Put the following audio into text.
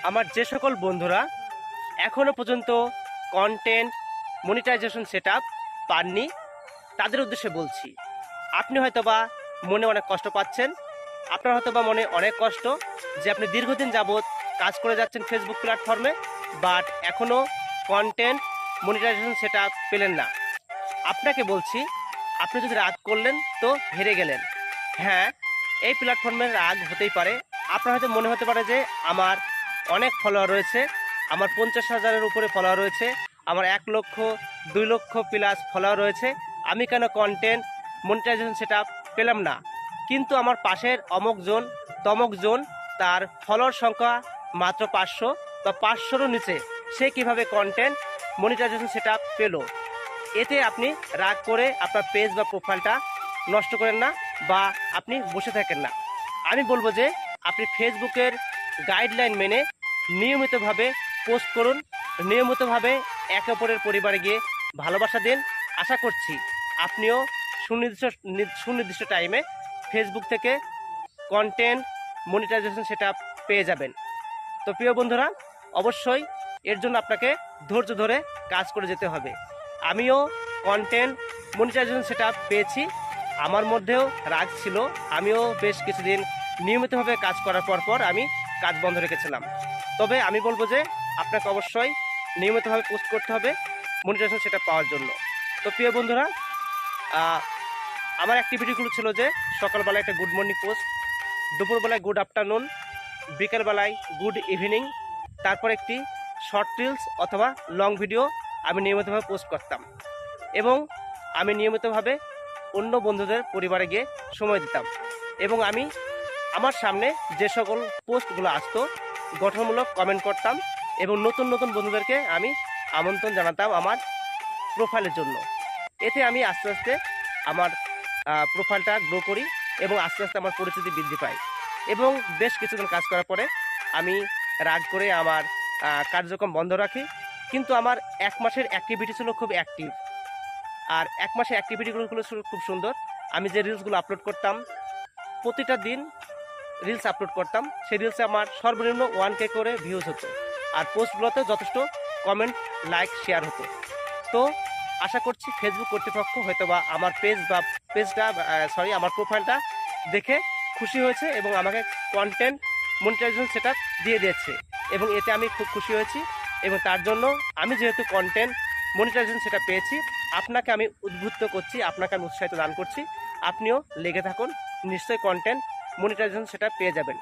আমার যে সকল বন্ধুরা এখনও পর্যন্ত কন্টেন্ট মনিটাইজেশন সেটআপ পাননি, তাদের উদ্দেশ্যে বলছি, আপনি হয়তোবা মনে অনেক কষ্ট পাচ্ছেন। আপনার হয়তোবা মনে অনেক কষ্ট যে আপনি দীর্ঘদিন যাবৎ কাজ করে যাচ্ছেন ফেসবুক প্ল্যাটফর্মে, বাট এখনও কন্টেন্ট মনিটাইজেশন সেটআপ পেলেন না। আপনাকে বলছি, আপনি যদি রাগ করলেন তো হেরে গেলেন। হ্যাঁ, এই প্ল্যাটফর্মের রাগ হতেই পারে। আপনার হয়তো মনে হতে পারে যে আমার অনেক ফলোয়ার রয়েছে, আমার 50,000-এর উপরে ফলোয়ার রয়েছে, আমার 1 লক্ষ 2 লক্ষ প্লাস ফলোয়ার রয়েছে, আমি কেন কন্টেন্ট মনিটাইজেশন সেটআপ পেলাম না। কিন্তু আমার পাশের অমুকজন তমকজন তার ফলোয়ার সংখ্যা মাত্র 500 বা 500-রও নিচে, সে কিভাবে কন্টেন্ট মনিটাইজেশন সেটআপ পেলো। এতে আপনি রাগ করে আপনার পেজ বা প্রোফাইলটা নষ্ট করেন না, বা আপনি বসে থাকেন না। আমি বলবো যে আপনি ফেসবুকের গাইডলাইন মেনে নিয়মিতভাবে পোস্ট করুন, নিয়মিতভাবে একে অপরের পরিবারে গিয়ে ভালোবাসা দিন। আশা করছি আপনিও সুনির্দিষ্ট টাইমে ফেসবুক থেকে কন্টেন্ট মনিটাইজেশন সেটআপ পেয়ে যাবেন। তো প্রিয় বন্ধুরা, অবশ্যই এর জন্য আপনাকে ধৈর্য ধরে কাজ করে যেতে হবে। আমিও কন্টেন্ট মনিটাইজেশন সেটআপ পেয়েছি, আমার মধ্যেও রাগ ছিল। আমিও বেশ কিছুদিন নিয়মিতভাবে কাজ করার পর আমি কাজ বন্ধ রেখেছিলাম। তবে আমি বলবো যে আপনাকে অবশ্যই নিয়মিতভাবে পোস্ট করতে হবে মনিটাইজেশন সেটআপ পাওয়ার জন্য। তো প্রিয় বন্ধুরা, আমার অ্যাক্টিভিটিগুলো ছিল যে সকালবেলায় একটা গুড মর্নিং পোস্ট, দুপুরবেলায় গুড আফটারনুন, বিকেলবেলায় গুড ইভিনিং, তারপর একটি শর্ট রিলস অথবা লং ভিডিও আমি নিয়মিতভাবে পোস্ট করতাম। এবং আমি নিয়মিতভাবে অন্য বন্ধুদের পরিবারে গিয়ে সময় দিতাম। এবং আমি আমার সামনে যে সকল পোস্টগুলো আসতো গঠনমূলক কমেন্ট করতাম, এবং নতুন নতুন বন্ধুদেরকে আমি আমন্ত্রণ জানাতাম আমার প্রোফাইলের জন্য। এতে আমি আস্তে আস্তে আমার প্রোফাইলটা গ্রো করি, এবং আস্তে আস্তে আমার পরিচিতি বৃদ্ধি পায়। এবং বেশ কিছুদিন কাজ করার পরে আমি রাগ করে আমার কার্যক্রম বন্ধ রাখি। কিন্তু আমার 1 মাসের অ্যাক্টিভিটি ছিল খুব অ্যাক্টিভ। আর 1 মাসের অ্যাক্টিভিটিগুলো ছিল খুব সুন্দর। আমি যে রিলসগুলো আপলোড করতাম, প্রতিটা দিন রিলস আপলোড করতাম, সেই রিলসে আমার সর্বনিম্ন 1K করে ভিউজ হতো। আর পোস্টগুলোতে যথেষ্ট কমেন্ট, লাইক, শেয়ার হতো। তো আশা করছি ফেসবুক কর্তৃপক্ষ হয়তোবা আমার আমার প্রোফাইলটা দেখে খুশি হয়েছে এবং আমাকে কন্টেন্ট মনিটাইজেশন সেটআপ দিয়ে দিয়েছে, এবং এতে আমি খুব খুশি হয়েছি। এবং তার জন্য আমি যেহেতু কন্টেন্ট মনিটাইজেশন সেটআপ পেয়েছি, আপনাকে আমি উদ্বুদ্ধ করছি, আপনাকে আমি উৎসাহিত দান করছি, আপনিও লেগে থাকুন, নিশ্চয়ই কন্টেন্ট মনিটাইজেশন সেটআপ পেয়ে যাবেন।